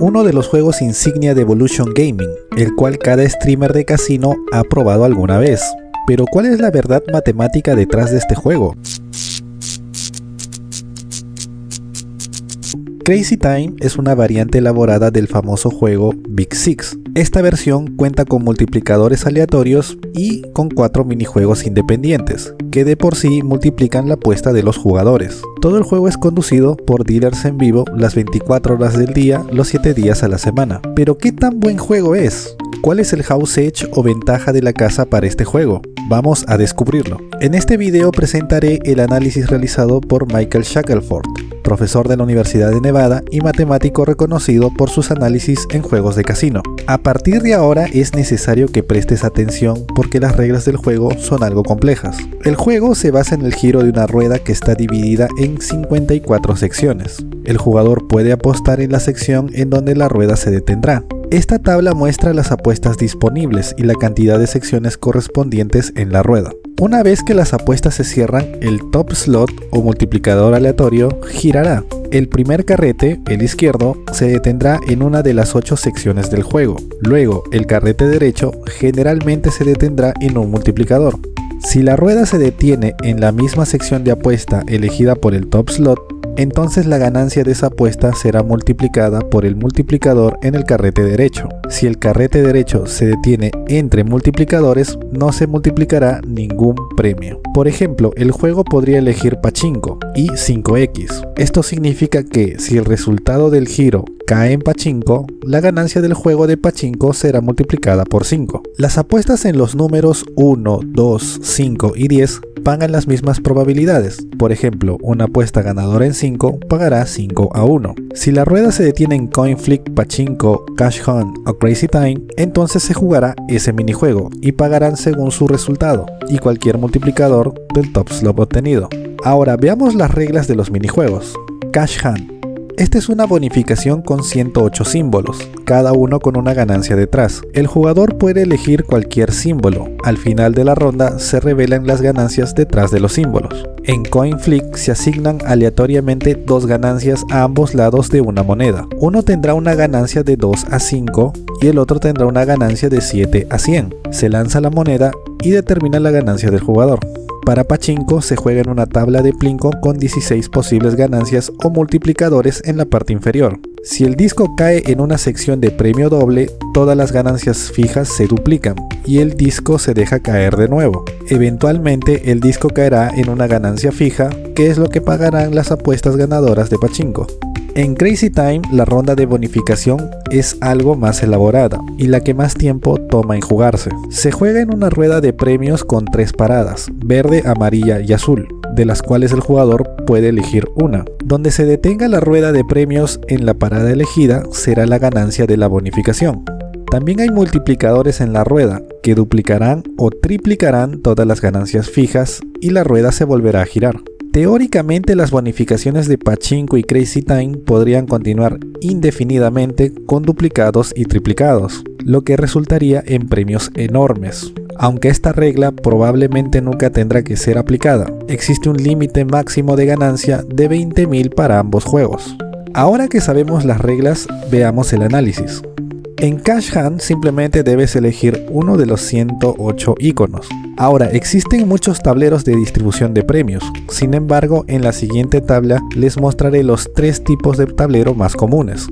uno de los juegos insignia de Evolution Gaming, el cual cada streamer de casino ha probado alguna vez. Pero ¿cuál es la verdad matemática detrás de este juego? Crazy Time es una variante elaborada del famoso juego Big Six. Esta versión cuenta con multiplicadores aleatorios y con 4 minijuegos independientes, que de por sí multiplican la apuesta de los jugadores. Todo el juego es conducido por dealers en vivo las 24 horas del día, los 7 días a la semana. ¿Pero qué tan buen juego es? ¿Cuál es el house edge o ventaja de la casa para este juego? Vamos a descubrirlo. En este video presentaré el análisis realizado por Michael Shackelford, profesor de la Universidad de Nevada y matemático reconocido por sus análisis en juegos de casino. A partir de ahora es necesario que prestes atención porque las reglas del juego son algo complejas. El juego se basa en el giro de una rueda que está dividida en 54 secciones. El jugador puede apostar en la sección en donde la rueda se detendrá. Esta tabla muestra las apuestas disponibles y la cantidad de secciones correspondientes en la rueda. Una vez que las apuestas se cierran, el top slot o multiplicador aleatorio girará. El primer carrete, el izquierdo, se detendrá en una de las 8 secciones del juego. Luego, el carrete derecho generalmente se detendrá en un multiplicador. Si la rueda se detiene en la misma sección de apuesta elegida por el top slot, entonces la ganancia de esa apuesta será multiplicada por el multiplicador en el carrete derecho. Si el carrete derecho se detiene entre multiplicadores, no se multiplicará ningún premio. Por ejemplo, el juego podría elegir Pachinko y 5x. Esto significa que si el resultado del giro cae en Pachinko, la ganancia del juego de Pachinko será multiplicada por 5. Las apuestas en los números 1, 2, 5 y 10 pagan las mismas probabilidades. Por ejemplo, una apuesta ganadora en 5 pagará 5-1. Si la rueda se detiene en Coin Flip, Pachinko, Cash Hunt o Crazy Time, entonces se jugará ese minijuego y pagarán según su resultado y cualquier multiplicador del top slot obtenido. Ahora veamos las reglas de los minijuegos. Cash Hunt. Esta es una bonificación con 108 símbolos, cada uno con una ganancia detrás. El jugador puede elegir cualquier símbolo. Al final de la ronda se revelan las ganancias detrás de los símbolos. En Coin Flip se asignan aleatoriamente 2 ganancias a ambos lados de una moneda. Uno tendrá una ganancia de 2 a 5 y el otro tendrá una ganancia de 7 a 100. Se lanza la moneda y determina la ganancia del jugador. Para Pachinko se juega en una tabla de Plinko con 16 posibles ganancias o multiplicadores en la parte inferior. Si el disco cae en una sección de premio doble, todas las ganancias fijas se duplican y el disco se deja caer de nuevo. Eventualmente el disco caerá en una ganancia fija, que es lo que pagarán las apuestas ganadoras de Pachinko. En Crazy Time la ronda de bonificación es algo más elaborada y la que más tiempo toma en jugarse. Se juega en una rueda de premios con 3 paradas, verde, amarilla y azul, de las cuales el jugador puede elegir una. Donde se detenga la rueda de premios en la parada elegida será la ganancia de la bonificación. También hay multiplicadores en la rueda que duplicarán o triplicarán todas las ganancias fijas y la rueda se volverá a girar. Teóricamente las bonificaciones de Pachinko y Crazy Time podrían continuar indefinidamente con duplicados y triplicados, lo que resultaría en premios enormes. Aunque esta regla probablemente nunca tendrá que ser aplicada, existe un límite máximo de ganancia de 20.000 para ambos juegos. Ahora que sabemos las reglas, veamos el análisis. En Cash Hunt simplemente debes elegir uno de los 108 iconos. Ahora, existen muchos tableros de distribución de premios. Sin embargo, en la siguiente tabla les mostraré los 3 tipos de tablero más comunes.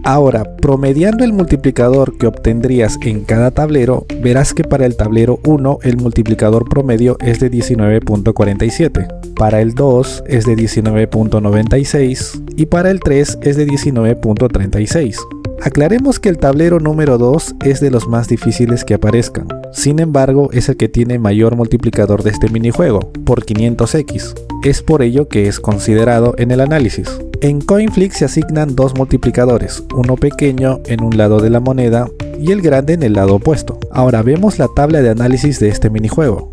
Ahora, promediando el multiplicador que obtendrías en cada tablero, verás que para el tablero 1 el multiplicador promedio es de 19.47, para el 2 es de 19.96 y para el 3 es de 19.36. Aclaremos que el tablero número 2 es de los más difíciles que aparezcan. Sin embargo, es el que tiene mayor multiplicador de este minijuego, por 500x. Es por ello que es considerado en el análisis. En Coin Flip se asignan 2 multiplicadores, uno pequeño en un lado de la moneda y el grande en el lado opuesto. Ahora vemos la tabla de análisis de este minijuego.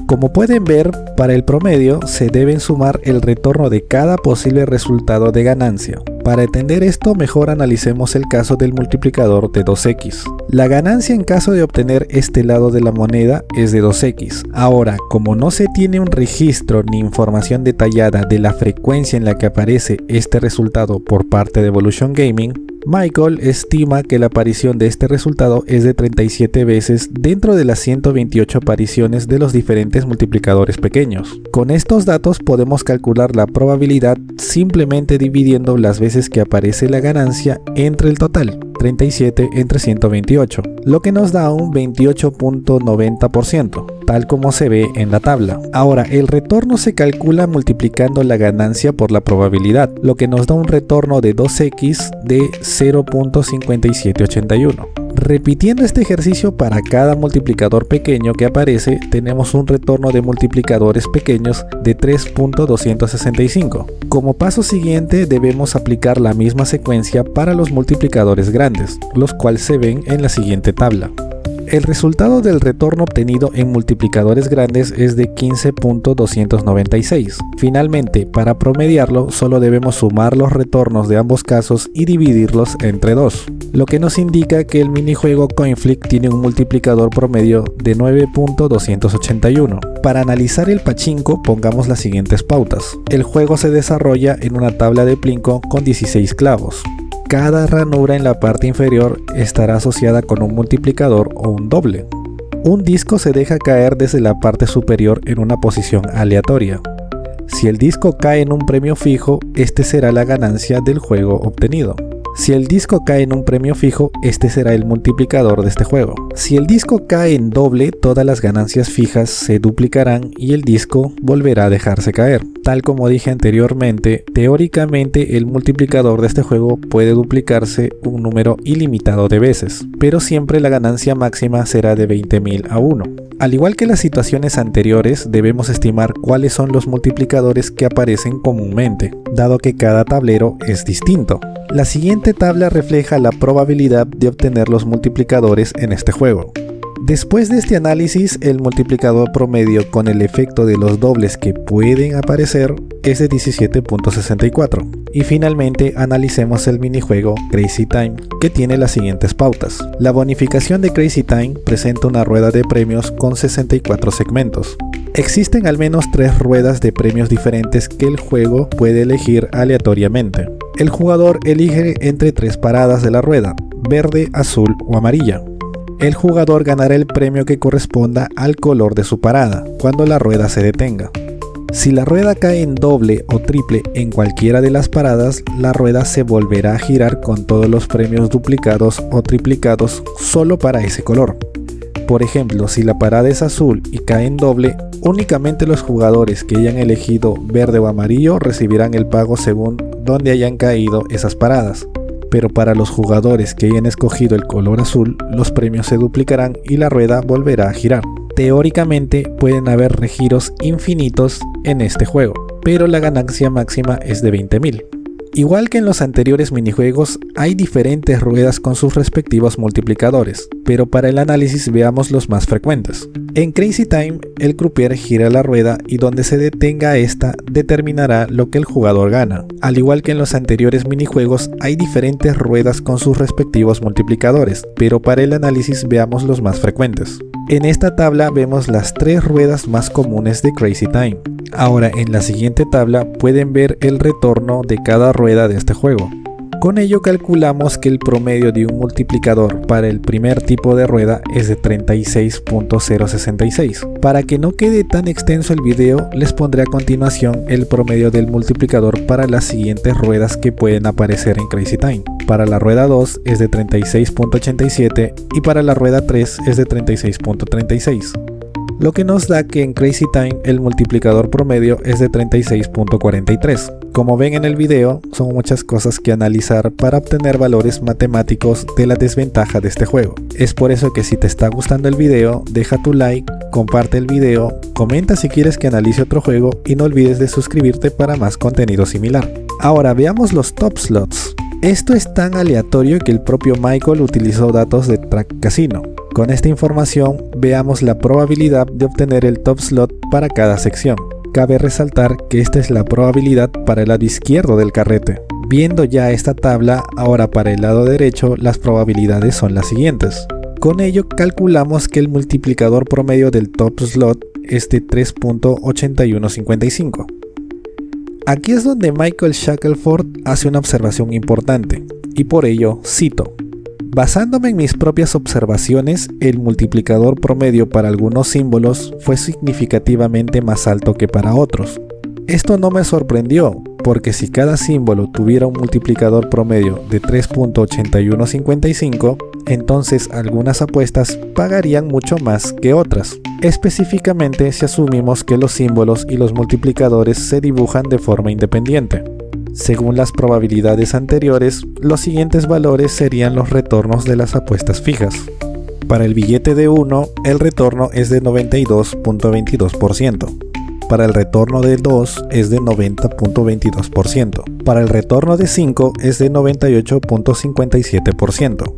Como pueden ver, para el promedio se deben sumar el retorno de cada posible resultado de ganancia. Para entender esto, mejor analicemos el caso del multiplicador de 2x. La ganancia en caso de obtener este lado de la moneda es de 2x. Ahora, como no se tiene un registro ni información detallada de la frecuencia en la que aparece este resultado por parte de Evolution Gaming, Michael estima que la aparición de este resultado es de 37 veces dentro de las 128 apariciones de los diferentes multiplicadores pequeños. Con estos datos podemos calcular la probabilidad simplemente dividiendo las veces que aparece la ganancia entre el total, 37 entre 128, lo que nos da un 28.90%, tal como se ve en la tabla. Ahora, el retorno se calcula multiplicando la ganancia por la probabilidad, lo que nos da un retorno de 2x de 0.5781. Repitiendo este ejercicio para cada multiplicador pequeño que aparece, tenemos un retorno de multiplicadores pequeños de 3.265. Como paso siguiente debemos aplicar la misma secuencia para los multiplicadores grandes, los cuales se ven en la siguiente tabla. El resultado del retorno obtenido en multiplicadores grandes es de 15.296. Finalmente, para promediarlo, solo debemos sumar los retornos de ambos casos y dividirlos entre 2, lo que nos indica que el minijuego Coin-Flip tiene un multiplicador promedio de 9.281. Para analizar el pachinko, pongamos las siguientes pautas. El juego se desarrolla en una tabla de plinko con 16 clavos. Cada ranura en la parte inferior estará asociada con un multiplicador o un doble. Un disco se deja caer desde la parte superior en una posición aleatoria. Si el disco cae en un premio fijo, este será la ganancia del juego obtenido. Si el disco cae en un premio fijo, este será el multiplicador de este juego. Si el disco cae en doble, todas las ganancias fijas se duplicarán y el disco volverá a dejarse caer. Tal como dije anteriormente, teóricamente el multiplicador de este juego puede duplicarse un número ilimitado de veces, pero siempre la ganancia máxima será de 20.000 a 1. Al igual que las situaciones anteriores, debemos estimar cuáles son los multiplicadores que aparecen comúnmente, dado que cada tablero es distinto. La siguiente tabla refleja la probabilidad de obtener los multiplicadores en este juego. Después de este análisis, el multiplicador promedio con el efecto de los dobles que pueden aparecer es de 17.64. Y finalmente analicemos el minijuego Crazy Time, que tiene las siguientes pautas. La bonificación de Crazy Time presenta una rueda de premios con 64 segmentos. Existen al menos 3 ruedas de premios diferentes que el juego puede elegir aleatoriamente. El jugador elige entre 3 paradas de la rueda, verde, azul o amarilla. El jugador ganará el premio que corresponda al color de su parada, cuando la rueda se detenga. Si la rueda cae en doble o triple en cualquiera de las paradas, la rueda se volverá a girar con todos los premios duplicados o triplicados solo para ese color. Por ejemplo, si la parada es azul y cae en doble, únicamente los jugadores que hayan elegido verde o amarillo recibirán el pago según donde hayan caído esas paradas. Pero para los jugadores que hayan escogido el color azul, los premios se duplicarán y la rueda volverá a girar. Teóricamente pueden haber regiros infinitos en este juego, pero la ganancia máxima es de 20.000. Igual que en los anteriores minijuegos, hay diferentes ruedas con sus respectivos multiplicadores, pero para el análisis veamos los más frecuentes. En Crazy Time, el croupier gira la rueda y donde se detenga esta determinará lo que el jugador gana. Al igual que en los anteriores minijuegos, hay diferentes ruedas con sus respectivos multiplicadores, pero para el análisis veamos los más frecuentes. En esta tabla vemos las 3 ruedas más comunes de Crazy Time. Ahora en la siguiente tabla pueden ver el retorno de cada rueda de este juego. Con ello calculamos que el promedio de un multiplicador para el primer tipo de rueda es de 36.066. Para que no quede tan extenso el video, les pondré a continuación el promedio del multiplicador para las siguientes ruedas que pueden aparecer en Crazy Time. Para la rueda 2 es de 36.87 y para la rueda 3 es de 36.36. Lo que nos da que en Crazy Time el multiplicador promedio es de 36.43. Como ven en el video, son muchas cosas que analizar para obtener valores matemáticos de la desventaja de este juego. Es por eso que si te está gustando el video, deja tu like, comparte el video, comenta si quieres que analice otro juego y no olvides de suscribirte para más contenido similar. Ahora veamos los top slots. Esto es tan aleatorio que el propio Michael utilizó datos de Track Casino. Con esta información veamos la probabilidad de obtener el top slot para cada sección. Cabe resaltar que esta es la probabilidad para el lado izquierdo del carrete. Viendo ya esta tabla, ahora para el lado derecho las probabilidades son las siguientes. Con ello calculamos que el multiplicador promedio del top slot es de 3.8155. Aquí es donde Michael Shackelford hace una observación importante, y por ello cito: basándome en mis propias observaciones, el multiplicador promedio para algunos símbolos fue significativamente más alto que para otros. Esto no me sorprendió, porque si cada símbolo tuviera un multiplicador promedio de 3.8155, entonces algunas apuestas pagarían mucho más que otras, específicamente si asumimos que los símbolos y los multiplicadores se dibujan de forma independiente. Según las probabilidades anteriores, los siguientes valores serían los retornos de las apuestas fijas. Para el billete de 1, el retorno es de 92.22%. Para el retorno de 2 es de 90.22%. Para el retorno de 5 es de 98.57%.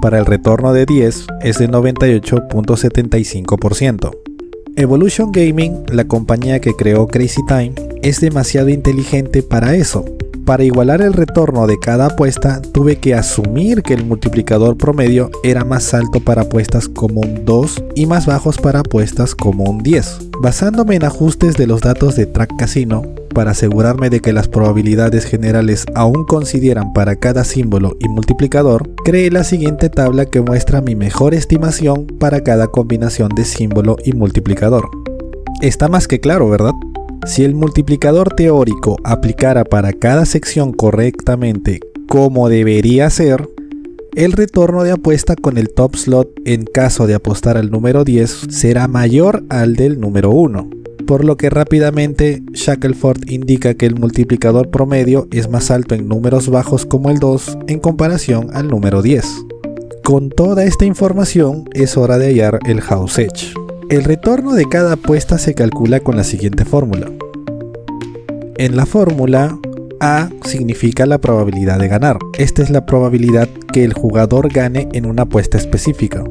Para el retorno de 10 es de 98.75%. Evolution Gaming, la compañía que creó Crazy Time, es demasiado inteligente para eso. Para igualar el retorno de cada apuesta, tuve que asumir que el multiplicador promedio era más alto para apuestas como un 2 y más bajos para apuestas como un 10. Basándome en ajustes de los datos de Track Casino, para asegurarme de que las probabilidades generales aún coincidieran para cada símbolo y multiplicador, creé la siguiente tabla que muestra mi mejor estimación para cada combinación de símbolo y multiplicador. Está más que claro, ¿verdad? Si el multiplicador teórico aplicara para cada sección correctamente como debería ser, el retorno de apuesta con el top slot en caso de apostar al número 10 será mayor al del número 1, por lo que rápidamente Shackelford indica que el multiplicador promedio es más alto en números bajos como el 2 en comparación al número 10. Con toda esta información es hora de hallar el house edge. El retorno de cada apuesta se calcula con la siguiente fórmula. En la fórmula, A significa la probabilidad de ganar. Esta es la probabilidad que el jugador gane en una apuesta específica.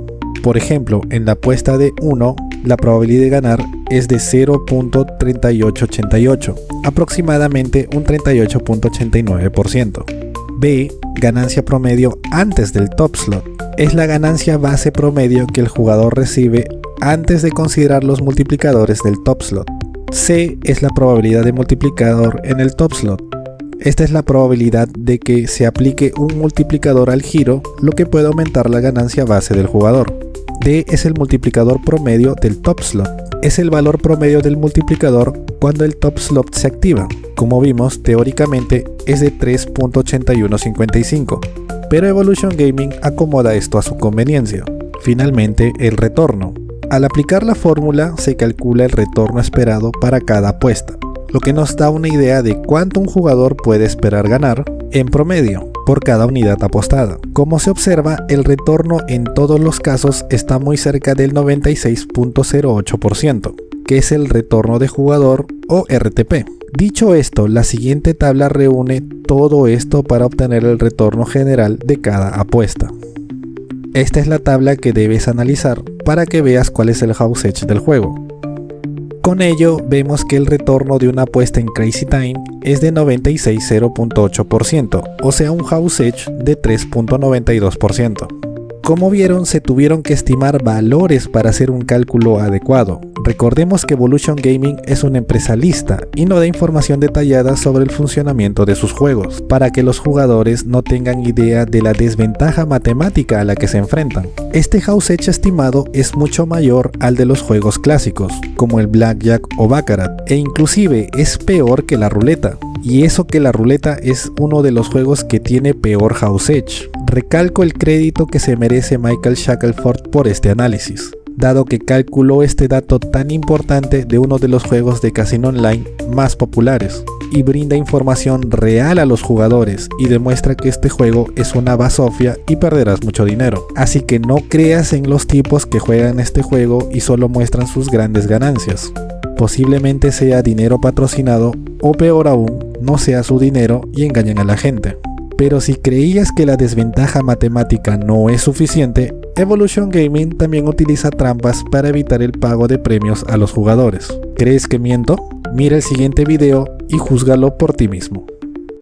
Por ejemplo, en la apuesta de 1, la probabilidad de ganar es de 0.3888, aproximadamente un 38.89%. B, ganancia promedio antes del top slot. Es la ganancia base promedio que el jugador recibe antes de considerar los multiplicadores del top slot. C es la probabilidad de multiplicador en el top slot. Esta es la probabilidad de que se aplique un multiplicador al giro, lo que puede aumentar la ganancia base del jugador. D es el multiplicador promedio del top slot. Es el valor promedio del multiplicador cuando el top slot se activa. Como vimos, teóricamente es de 3.8155, pero Evolution Gaming acomoda esto a su conveniencia. Finalmente, el retorno. Al aplicar la fórmula se calcula el retorno esperado para cada apuesta, lo que nos da una idea de cuánto un jugador puede esperar ganar en promedio por cada unidad apostada. Como se observa, el retorno en todos los casos está muy cerca del 96.08%, que es el retorno de jugador o RTP. Dicho esto, la siguiente tabla reúne todo esto para obtener el retorno general de cada apuesta. Esta es la tabla que debes analizar para que veas cuál es el house edge del juego. Con ello vemos que el retorno de una apuesta en Crazy Time es de 96.08%, o sea un house edge de 3.92%. Como vieron, se tuvieron que estimar valores para hacer un cálculo adecuado. Recordemos que Evolution Gaming es una empresa lista y no da información detallada sobre el funcionamiento de sus juegos, para que los jugadores no tengan idea de la desventaja matemática a la que se enfrentan. Este house edge estimado es mucho mayor al de los juegos clásicos, como el Blackjack o Baccarat, e inclusive es peor que la ruleta. Y eso que la ruleta es uno de los juegos que tiene peor house edge. Recalco el crédito que se merece Michael Shackelford por este análisis, dado que calculó este dato tan importante de uno de los juegos de casino online más populares, y brinda información real a los jugadores y demuestra que este juego es una basofia y perderás mucho dinero. Así que no creas en los tipos que juegan este juego y solo muestran sus grandes ganancias. Posiblemente sea dinero patrocinado o peor aún, no sea su dinero y engañan a la gente. Pero si creías que la desventaja matemática no es suficiente, Evolution Gaming también utiliza trampas para evitar el pago de premios a los jugadores. ¿Crees que miento? Mira el siguiente video y júzgalo por ti mismo.